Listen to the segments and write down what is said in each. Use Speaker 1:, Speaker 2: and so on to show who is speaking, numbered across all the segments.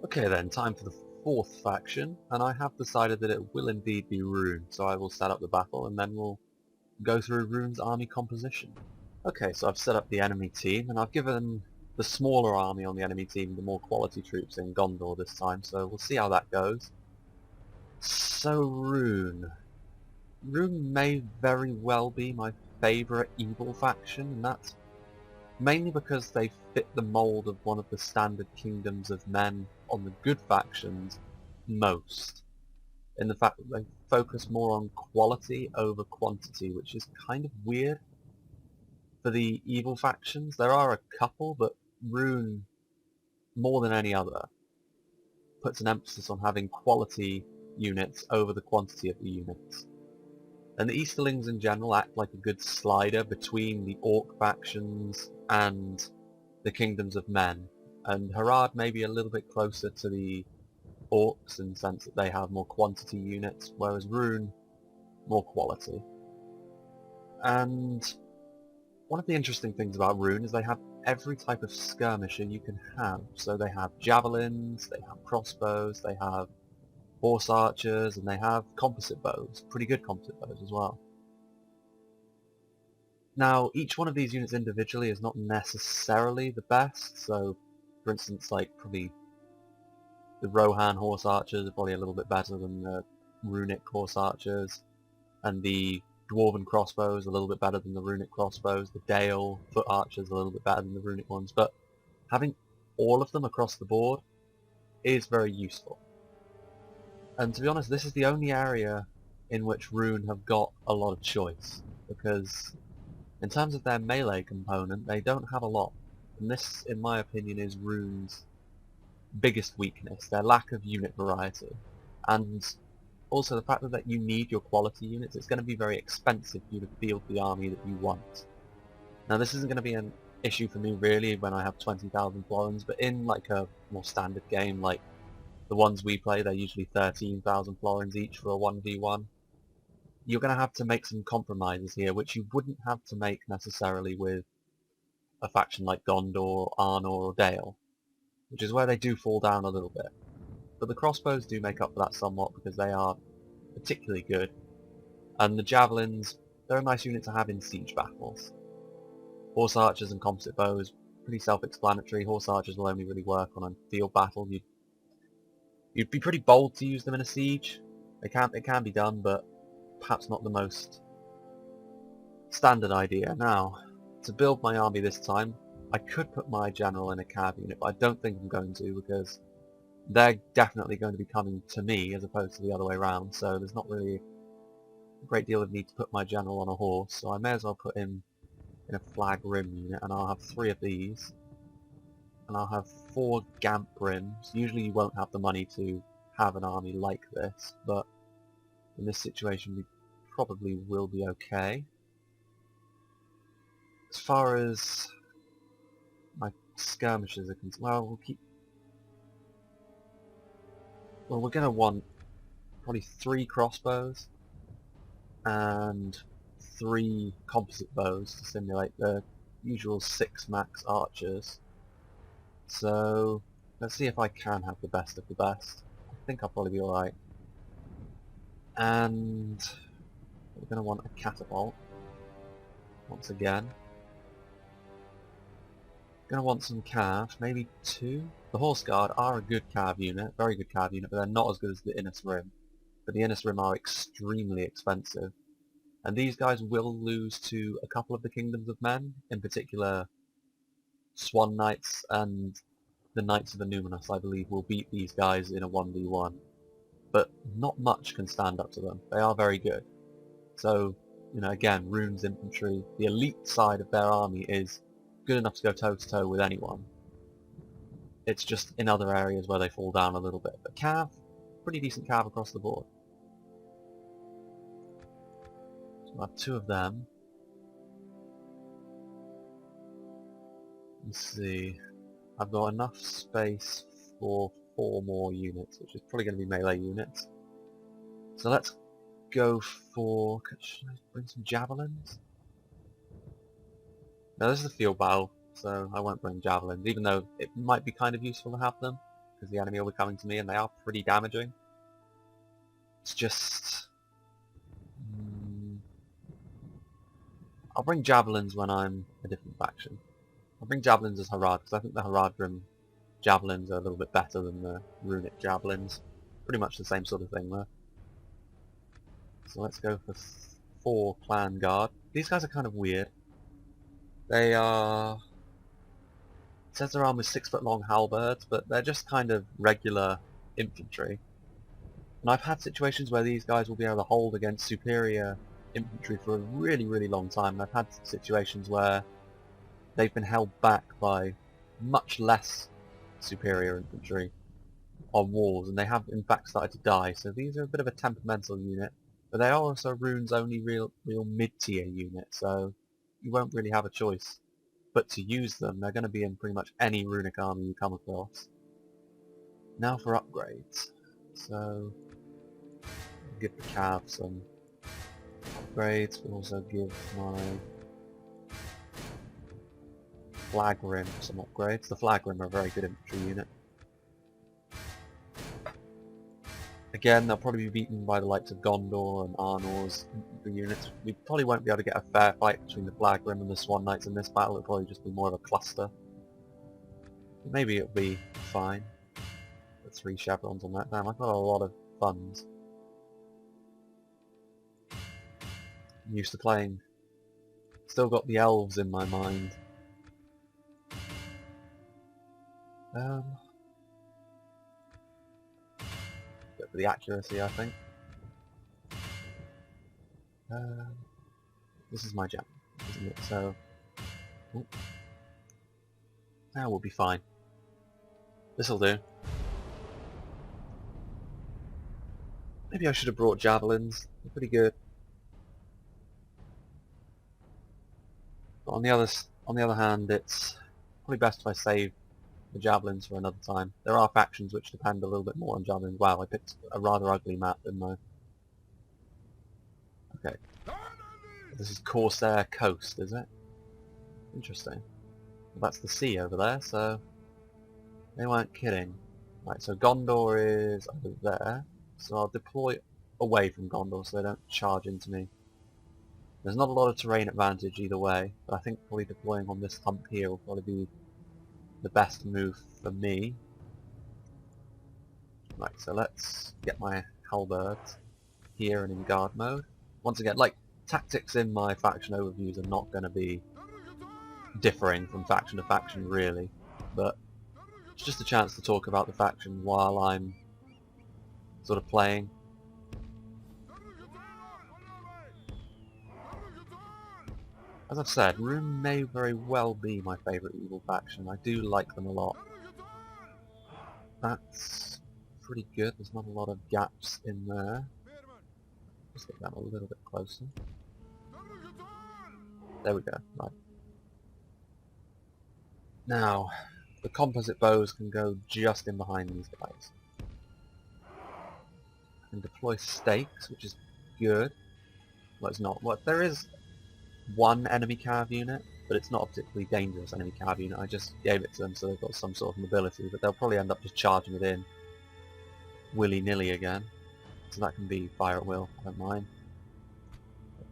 Speaker 1: Okay then, time for the fourth faction, and I have decided that it will indeed be Rhun, so I will set up the battle and then we'll go through Rhun's army composition. Okay, so I've set up the enemy team, and I've given the smaller army on the enemy team the more quality troops in Gondor this time, so we'll see how that goes. So Rhun. Rhun may very well be my favourite evil faction, and that's mainly because they fit the mould of one of the standard kingdoms of men on the good factions most, in the fact that they focus more on quality over quantity, which is kind of weird for the evil factions. There are a couple, but Rhun, more than any other, puts an emphasis on having quality units over the quantity of the units. And the easterlings in general act like a good slider between the orc factions and the kingdoms of men, and Harad may be a little bit closer to the orcs in the sense that they have more quantity units, whereas Rhun, more quality. And one of the interesting things about Rhun is they have every type of skirmisher you can have. So they have javelins, they have crossbows, they have horse archers, and they have composite bows, pretty good composite bows as well. Now, each one of these units individually is not necessarily the best, so for instance, like probably the Rohan horse archers are probably a little bit better than the runic horse archers, and the dwarven crossbows a little bit better than the runic crossbows, the Dale foot archers a little bit better than the runic ones, but having all of them across the board is very useful. And to be honest, this is the only area in which Rhun have got a lot of choice, because in terms of their melee component, they don't have a lot. And this, in my opinion, is Rhun's biggest weakness, their lack of unit variety. And also the fact that you need your quality units, it's going to be very expensive for you to field the army that you want. Now this isn't going to be an issue for me really when I have 20,000 florins, but in like a more standard game like the ones we play, they're usually 13,000 florins each for a 1v1. You're going to have to make some compromises here, which you wouldn't have to make necessarily with a faction like Gondor, Arnor, or Dale, which is where they do fall down a little bit. But the crossbows do make up for that somewhat because they are particularly good, and the javelins, they're a nice unit to have in siege battles. Horse archers and composite bows, pretty self-explanatory. Horse archers will only really work on a field battle. You'd be pretty bold to use them in a siege. It can be done, but perhaps not the most standard idea. Now, to build my army this time, I could put my general in a cav unit, but I don't think I'm going to because they're definitely going to be coming to me as opposed to the other way around, so there's not really a great deal of need to put my general on a horse, so I may as well put him in a flag rim unit, and I'll have 3 of these. And I'll have 4 Gamp rims. Usually you won't have the money to have an army like this, but in this situation we probably will be okay. As far as my skirmishers are concerned, well, we're going to want probably 3 crossbows and 3 composite bows to simulate the usual 6 max archers. So let's see if I can have the best of the best. I think I'll probably be alright. And we're going to want a catapult once again. Going to want some cav, maybe 2. The Horse Guard are a good cav unit, very good cav unit, but they're not as good as the Innis Rim. But the Innis Rim are extremely expensive. And these guys will lose to a couple of the Kingdoms of Men, in particular Swan Knights and the Knights of the Numinous, I believe, will beat these guys in a 1v1. But not much can stand up to them. They are very good. So, you know, again, Rhun's infantry, the elite side of their army is good enough to go toe-to-toe with anyone. It's just in other areas where they fall down a little bit. But cav, pretty decent cav across the board. So I have 2 of them. Let's see. I've got enough space for 4 more units, which is probably going to be melee units. So let's go for... Should I bring some javelins? No, this is a field battle, so I won't bring javelins, even though it might be kind of useful to have them. because the enemy will be coming to me, and they are pretty damaging. It's just... I'll bring javelins when I'm a different faction. I'll bring javelins as Harad, because I think the Haradrim javelins are a little bit better than the runic javelins. Pretty much the same sort of thing there. So let's go for 4 clan guard. These guys are kind of weird. They are... It says they're armed with 6-foot long halberds, but they're just kind of regular infantry. And I've had situations where these guys will be able to hold against superior infantry for a really, really long time. And I've had situations where they've been held back by much less superior infantry on walls, and they have in fact started to die. So these are a bit of a temperamental unit, but they are also Rhune's only real mid-tier unit, so you won't really have a choice but to use them. They're going to be in pretty much any runic army you come across. Now for upgrades. So give the cav some upgrades, but also give my Flagrim some upgrades. The Flagrim are a very good infantry unit. Again, they'll probably be beaten by the likes of Gondor and Arnor's infantry units. We probably won't be able to get a fair fight between the Flagrim and the Swan Knights in this battle. It'll probably just be more of a cluster. Maybe it'll be fine. Put 3 chevrons on that. Damn, I've got a lot of funds. I'm used to playing. Still got the elves in my mind. Go for the accuracy, I think. This is my gem, isn't it? So, now we'll be fine. This'll do. Maybe I should have brought javelins. They're pretty good. But on the other hand, it's probably best if I save the javelins for another time. There are factions which depend a little bit more on javelins. Wow, I picked a rather ugly map, didn't I? Okay. This is Corsair Coast, is it? Interesting. Well, that's the sea over there, so they weren't kidding. Right, so Gondor is over there, so I'll deploy away from Gondor so they don't charge into me. There's not a lot of terrain advantage either way, but I think probably deploying on this hump here will probably be the best move for me. Right, so let's get my halberds here and in guard mode. Once again, like, tactics in my faction overviews are not going to be differing from faction to faction really, but it's just a chance to talk about the faction while I'm sort of playing. As I've said, Rhun may very well be my favourite evil faction. I do like them a lot. That's pretty good. There's not a lot of gaps in there. Just get them a little bit closer. There we go. Right. Now, the composite bows can go just in behind these guys. I can deploy stakes, which is good. Well, it's not. Well, there is one enemy cav unit, but it's not a particularly dangerous enemy cav unit. I just gave it to them so they've got some sort of mobility, but they'll probably end up just charging it in willy-nilly again. So that can be fire at will, I don't mind.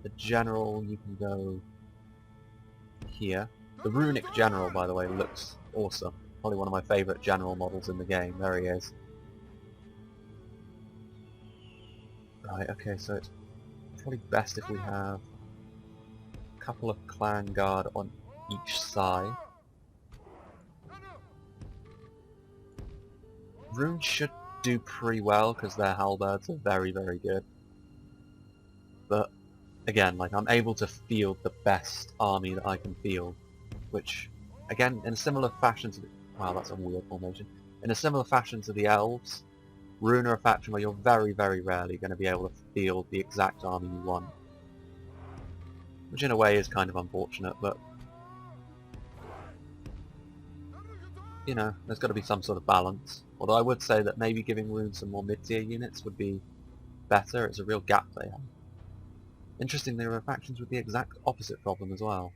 Speaker 1: The general, you can go here. The runic general, by the way, looks awesome. Probably one of my favourite general models in the game. There he is. Right, okay, so it's probably best if we have a couple of clan guard on each side. Rhun should do pretty well because their halberds are very, very good. But again, like, I'm able to field the best army that I can field, which, again, in a similar fashion to the... Wow, that's a weird formation. In a similar fashion to the elves, Rhun are a faction where you're very, very rarely going to be able to field the exact army you want. Which in a way is kind of unfortunate, but... you know, there's got to be some sort of balance. Although I would say that maybe giving Rhun some more mid-tier units would be better. It's a real gap they have. Interesting, there are factions with the exact opposite problem as well,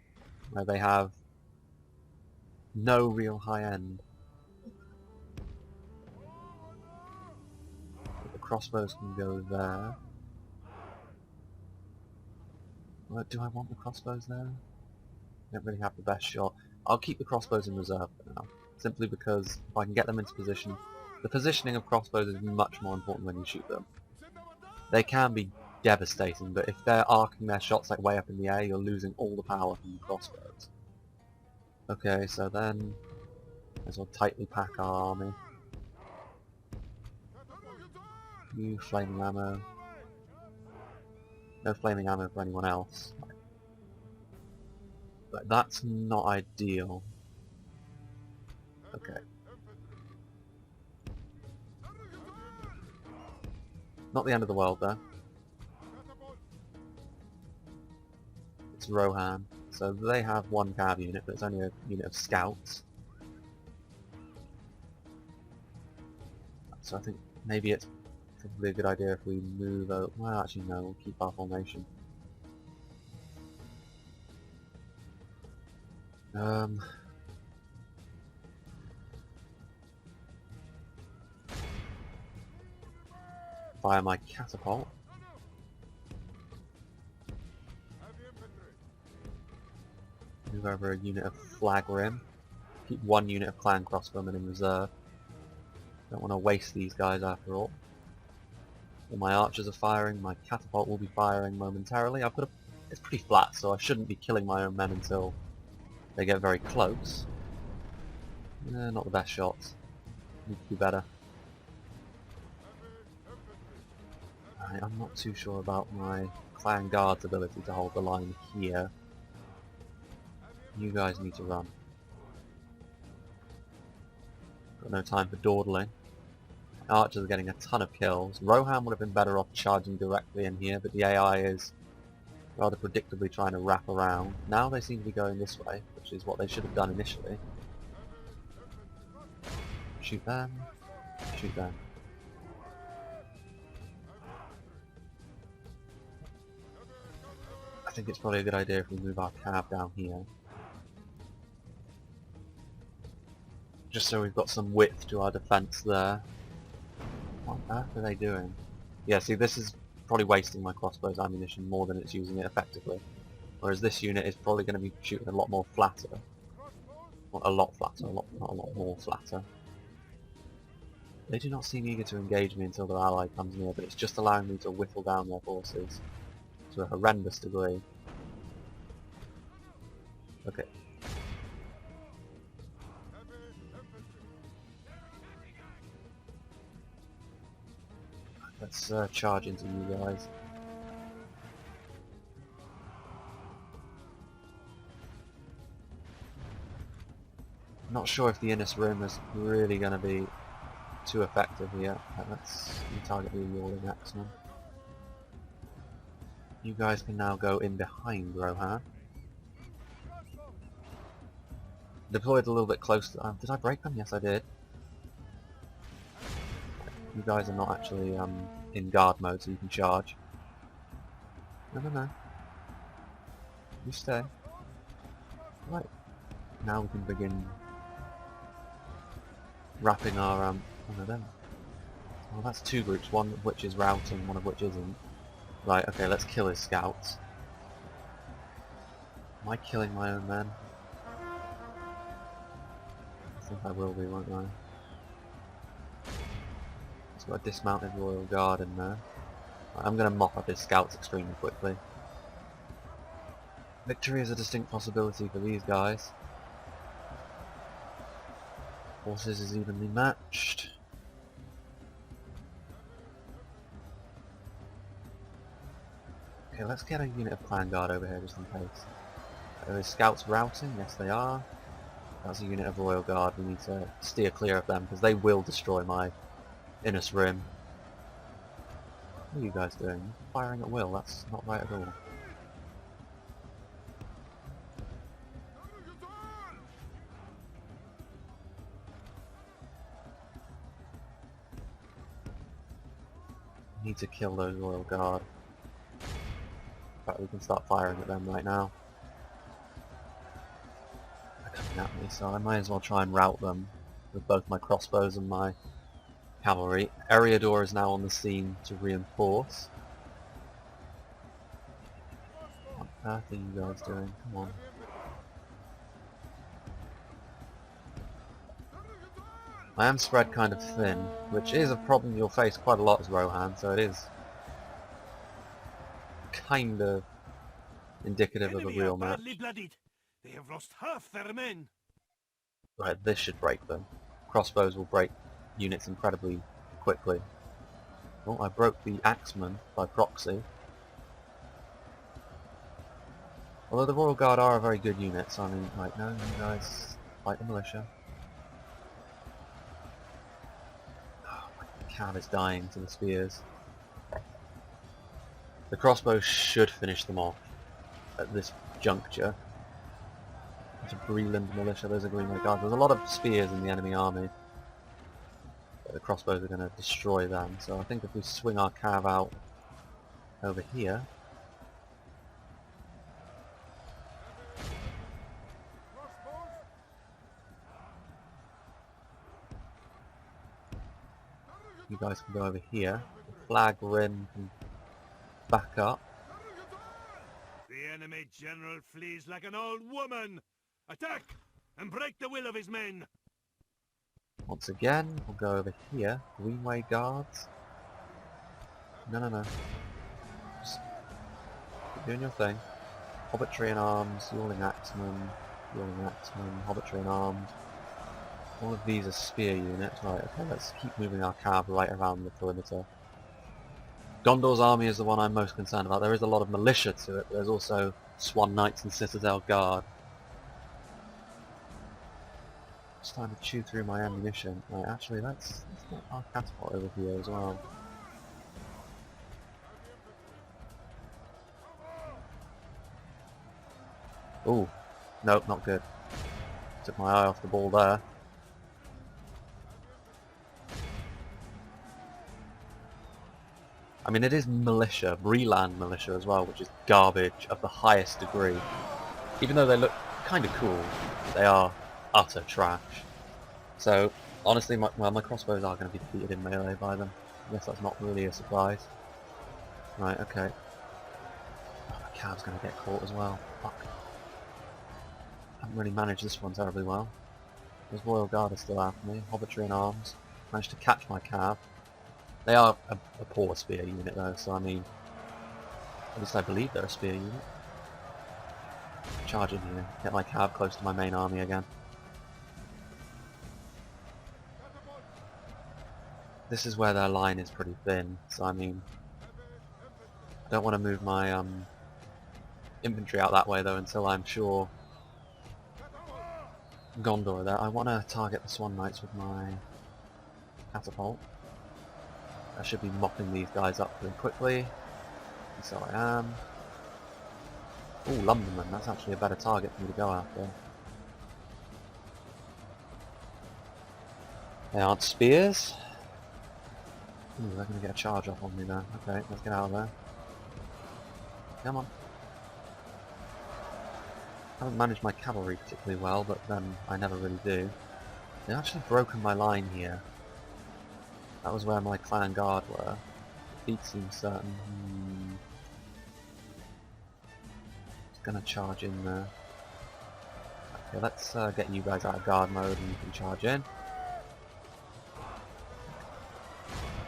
Speaker 1: where they have no real high end. crossbows can go there. Well, do I want the crossbows there? I don't really have the best shot. I'll keep the crossbows in reserve for now, simply because if I can get them into position, the positioning of crossbows is much more important when you shoot them. They can be devastating, but if they're arcing their shots like way up in the air, you're losing all the power from the crossbows. Okay, so then as well tightly pack our army. You flaming ammo. No flaming ammo for anyone else. But that's not ideal. Okay. Not the end of the world there. It's Rhun. So they have one cav unit, but it's only a unit of scouts. So I think maybe it's probably a good idea if we move over. Well, actually no, we'll keep our formation. Fire my catapult. Move over a unit of flag rim. Keep one unit of clan crossbowmen in reserve. Don't want to waste these guys after all. All my archers are firing, my catapult will be firing momentarily. It's pretty flat, so I shouldn't be killing my own men until they get very close. Not the best shots. Need to do better. I'm not too sure about my clan guard's ability to hold the line here. You guys need to run. Got no time for dawdling. Archers are getting a ton of kills. Rhun would have been better off charging directly in here, but the AI is rather predictably trying to wrap around. Now they seem to be going this way, which is what they should have done initially. Shoot them. Shoot them. I think it's probably a good idea if we move our cav down here. Just so we've got some width to our defence there. What on earth are they doing? Yeah, see, this is probably wasting my crossbow's ammunition more than it's using it effectively. Whereas this unit is probably going to be shooting a lot more flatter. Not a lot flatter, not a lot more flatter. They do not seem eager to engage me until their ally comes near, but it's just allowing me to whittle down their forces to a horrendous degree. Okay. Let's charge into you guys. Not sure if the Innis Rim is really going to be too effective here. Let's target the Yawling Axeman. You guys can now go in behind Rhun. Deployed a little bit close to... did I break them? Yes, I did. You guys are not actually in guard mode, so you can charge. No. You stay. Right. Now we can begin wrapping our... oh no, then. Well, that's two groups, one of which is routing, one of which isn't. Right, okay, let's kill his scouts. Am I killing my own men? I think I will be, won't I? It's got a dismounted Royal Guard in there. Right, I'm going to mop up his scouts extremely quickly. Victory is a distinct possibility for these guys. Forces is evenly matched. Okay, let's get a unit of Clan Guard over here just in case. Are his scouts routing? Yes they are. That's a unit of Royal Guard. We need to steer clear of them because they will destroy my Innis Rim. What are you guys doing? Firing at will, that's not right at all. Need to kill those Royal Guard. In fact, we can start firing at them right now. They're coming at me, so I might as well try and rout them with both my crossbows and my cavalry. Eriador is now on the scene to reinforce. What on earth are you guys doing? Come on. I am spread kind of thin, which is a problem you'll face quite a lot as Rohan, so it is kind of indicative of a real match.
Speaker 2: They have lost half their men.
Speaker 1: Right, this should break them. Crossbows will break units incredibly quickly. Oh, I broke the Axeman by proxy. Although the Royal Guard are a very good unit, so I mean, right, no, you guys fight the militia. Oh, my cav is dying to the spears. The crossbows should finish them off at this juncture. There's a Breland militia, those are Greenway Guards. There's a lot of spears in the enemy army. But the crossbows are going to destroy them, so I think if we swing our cav out over here, you guys can go over here. The flag Rhun can back up.
Speaker 2: The enemy general flees like an old woman. Attack and break the will of his men.
Speaker 1: Once again, we'll go over here. Greenway Guards. No. Just keep doing your thing. Hobbitry in arms, Yawling Axeman, Hobbitry in arms. All of these are spear units. Right, okay, let's keep moving our cav right around the perimeter. Gondor's army is the one I'm most concerned about. There is a lot of militia to it, but there's also Swan Knights and Citadel Guard. It's time to chew through my ammunition. Right, actually, let's get our catapult over here as well. Ooh, nope, not good. Took my eye off the ball there. I mean, it is militia, Breland militia as well, which is garbage of the highest degree. Even though they look kind of cool, they are utter trash. So, honestly, my crossbows are going to be defeated in melee by them. I guess that's not really a surprise. Right, okay. Oh, my cav's going to get caught as well. Fuck. Haven't really managed this one terribly well. Those Royal Guard are still after me. Hobbitry in arms. Managed to catch my cav. They are a poor spear unit though, so I mean, at least I believe they're a spear unit. Charge in here, get my cav close to my main army again. This is where their line is pretty thin, so I mean, I don't want to move my infantry out that way though until I'm sure Gondor there. I want to target the Swan Knights with my catapult. I should be mopping these guys up pretty quickly. And so I am. Ooh, Lumberman, that's actually a better target for me to go after. They aren't spears. Ooh, they're going to get a charge off on me there. Okay, let's get out of there. Come on. I haven't managed my cavalry particularly well, but then I never really do. They've actually broken my line here. That was where my clan guard were. Defeat seems certain. Just gonna charge in there. Okay, let's get you guys out of guard mode and you can charge in.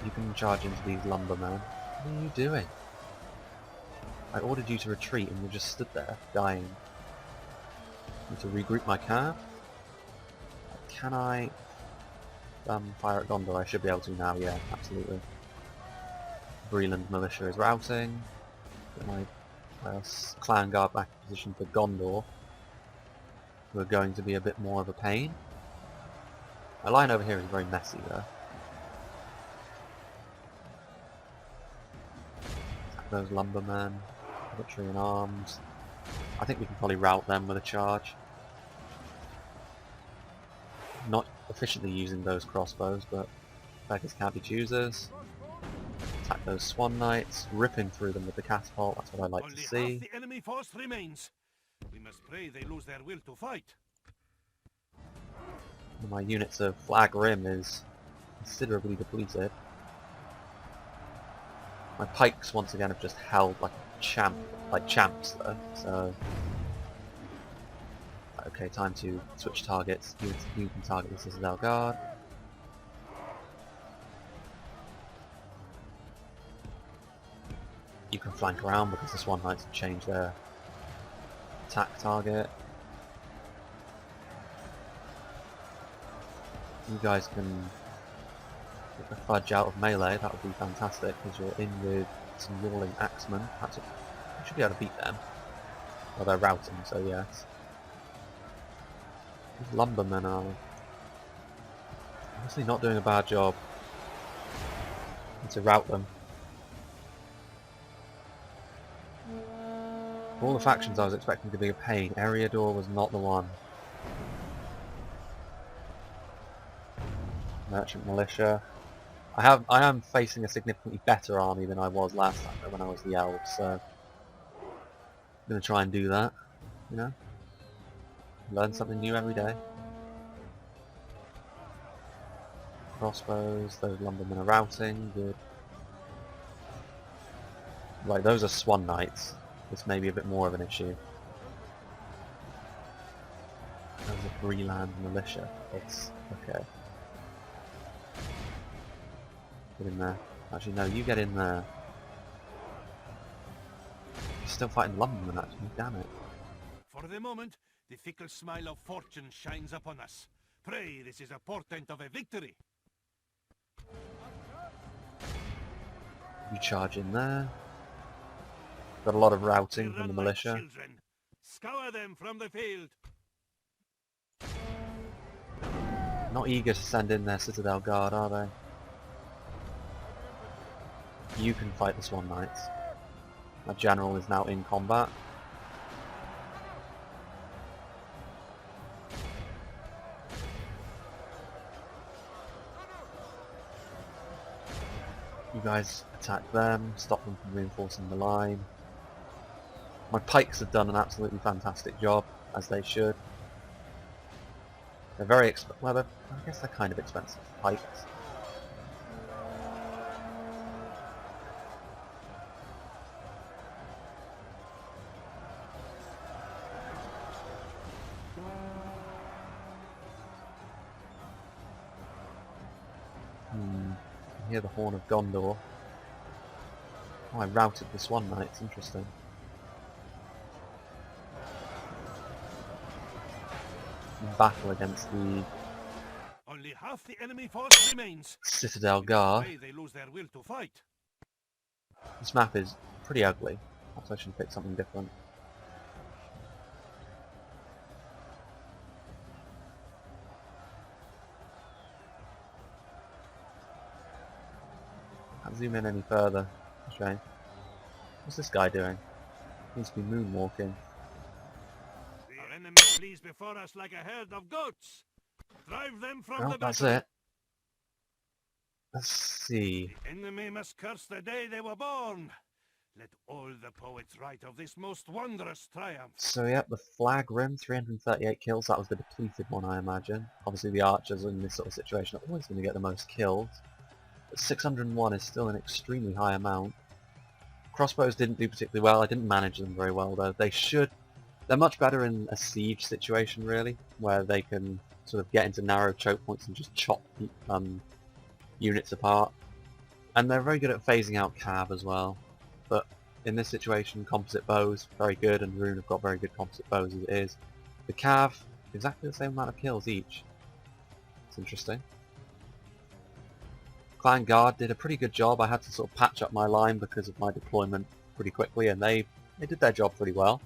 Speaker 1: You can charge into these lumbermen. What are you doing? I ordered you to retreat and you just stood there, dying. I need to regroup my cav. Can I fire at Gondor? I should be able to now, yeah, absolutely. Breland militia is routing. Get my clan guard back in position for Gondor, who are going to be a bit more of a pain. My line over here is very messy though. Attack those lumbermen, military in arms. I think we can probably rout them with a charge. Not efficiently using those crossbows, but beggars can't be choosers. Attack those Swan Knights, ripping through them with the catapult, that's what I like to see.
Speaker 2: Only half the enemy force remains. We must pray they lose their will to fight.
Speaker 1: My units of Flag Rim is considerably depleted. My pikes once again have just held like champs though, so okay, time to switch targets. You can target the Citadel Guard. You can flank around because the Swan Knights have changed their attack target. You guys can get the fudge out of melee, that would be fantastic because you're in with some Yawling Axemen. You should be able to beat them. Well, they're routing, so yes. These lumbermen are honestly not doing a bad job. Need to rout them. Of all the factions I was expecting to be a pain, Eriador was not the one. Merchant Militia. I am facing a significantly better army than I was last time when I was the Elves, so I'm going to try and do that, you know? Learn something new every day. Crossbows, those lumbermen are routing, good. Right, those are Swan Knights. This may be a bit more of an issue. Those are Breland Militia. It's okay. Get in there. Actually, no, you get in there. You're still fighting lumbermen, actually. Damn it.
Speaker 2: For the moment, the fickle smile of fortune shines upon us. Pray, this is a portent of a victory.
Speaker 1: You charge in there. Got a lot of routing
Speaker 2: They
Speaker 1: from the
Speaker 2: run like
Speaker 1: militia.
Speaker 2: children. Scour them from the field.
Speaker 1: Not eager to send in their Citadel Guard, are they? You can fight the Swan Knights. My general is now in combat. You guys attack them, stop them from reinforcing the line. My pikes have done an absolutely fantastic job, as they should. They're very well, I guess they're kind of expensive pikes. I hear the Horn of Gondor. Oh, I routed the Swan Knights, interesting. In battle against the
Speaker 2: Only half the enemy force remains.
Speaker 1: Citadel Guard.
Speaker 2: Pray they lose their will to fight.
Speaker 1: This map is pretty ugly. Perhaps I should pick something different. Can't zoom in any further. Shame. What's this guy doing? He needs to be moonwalking.
Speaker 2: Our enemy flees before us like a herd of goats. Drive them from
Speaker 1: Well,
Speaker 2: the
Speaker 1: that's
Speaker 2: battle.
Speaker 1: it. Let's see.
Speaker 2: The enemy must curse the day they were born. Let all the poets write of this most wondrous triumph.
Speaker 1: So yep, the flag rim, 338 kills. That was the depleted one, I imagine. Obviously the archers in this sort of situation are always going to get the most kills. But 601 is still an extremely high amount. Crossbows didn't do particularly well. I didn't manage them very well though. They're much better in a siege situation really, where they can sort of get into narrow choke points and just chop units apart. And they're very good at phasing out cav as well. But in this situation, composite bows, very good, and Rhun have got very good composite bows as it is. The cav, exactly the same amount of kills each. It's interesting. Clan Guard did a pretty good job. I had to sort of patch up my line because of my deployment pretty quickly, and they did their job pretty well.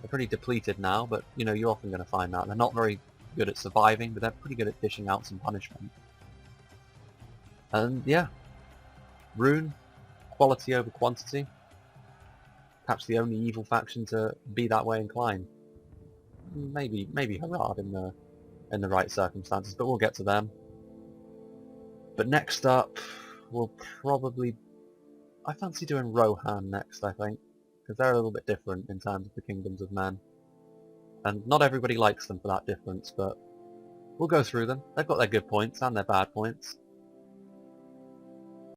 Speaker 1: They're pretty depleted now, but you know, you're often going to find that. They're not very good at surviving, but they're pretty good at dishing out some punishment. And yeah, Rhun, quality over quantity. Perhaps the only evil faction to be that way inclined. Maybe Harad in the right circumstances, but we'll get to them. But next up, we'll probably... I fancy doing Rohan next, I think, because they're a little bit different in terms of the Kingdoms of Men. And not everybody likes them for that difference, but we'll go through them. They've got their good points and their bad points.